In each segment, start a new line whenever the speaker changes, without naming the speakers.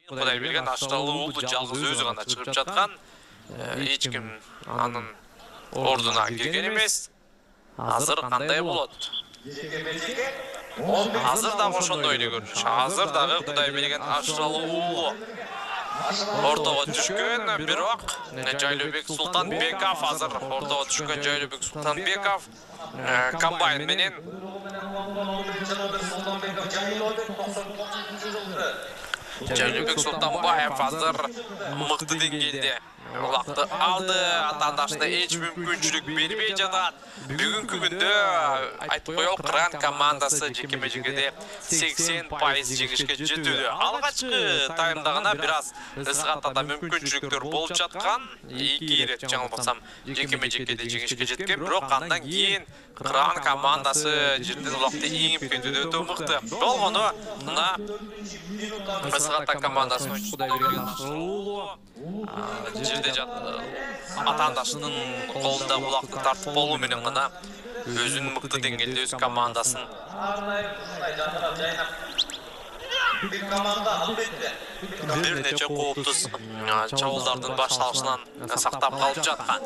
Құдай берген Ашыралы ұлы жалғыз өзі ғана шығып жатқан. Ешкім анын ордына келген емес. Азыр қандай болады? Азыр да ошондой эле көрүнүш. Азыр дагы Құдай берген Ашыралы ұлы ортого түшкөн, бирок Жайлообек Султанбеков азыр ортого түшкөн Жайлообек Султанбеков комбайн менен Жайлообек Султанбаев азыр мыкты деңгээлде улакты алды, атаандашына эч мүмкүнчүлүк бербей жатат. Бүгүнкү күндө айтып коелу, Кыран командасы жекеме-жекеде 80% жеңишке жетүүдө. Алгачкы таймда гана бир аз ысгатада мүмкүнчүлүктөр болуп жаткан. 2 ирет жаңылбасам жекеме-жекеде жеңишке жеткен, бирок андан кийин Кыран командасы жерден улакты ийип кетүүдө өтө мыкты. Болгону мына ысгата командасынын жерде атаандашынын колунда улакты тартып болуу менен гана өзүнүн мыкты деңгээлде өз командасын бир нече кооптуз чабуулдардын башталышынан сактап калып жаткан.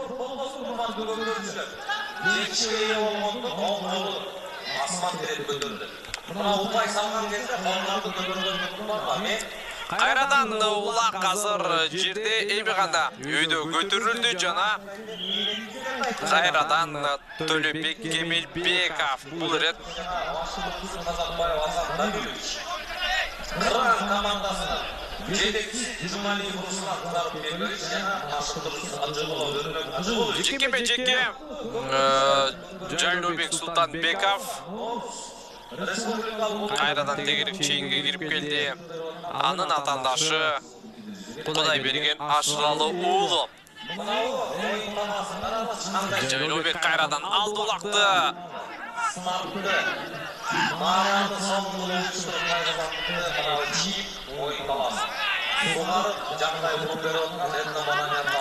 Кайрадан улак азыр жерде эйбиганда өйдө көтөрүлдү жана кайрадан Төлөбек Кемелбеков бул рет Кыран командасынын жетекчиси Жумалиев Руслан Зарыпбекович жана жекеме-жеке Жайлообек Султанбеков кайрадан тегерип чейинге кирип келди. Анын атаандашы Кудай берген Ашыралы уулу Жайлообек кайрадан алды улакты.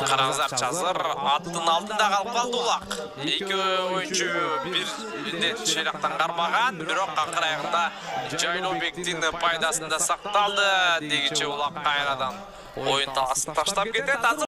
Караңыздар, азыр аттын алдында калып калды улак. Эки оюнчу бирден шерактан кармаган, бирок акыр аягында Жайлообектин пайдасында сакталды. Дегиче улак кайрадан оюн таласын таштап кетет.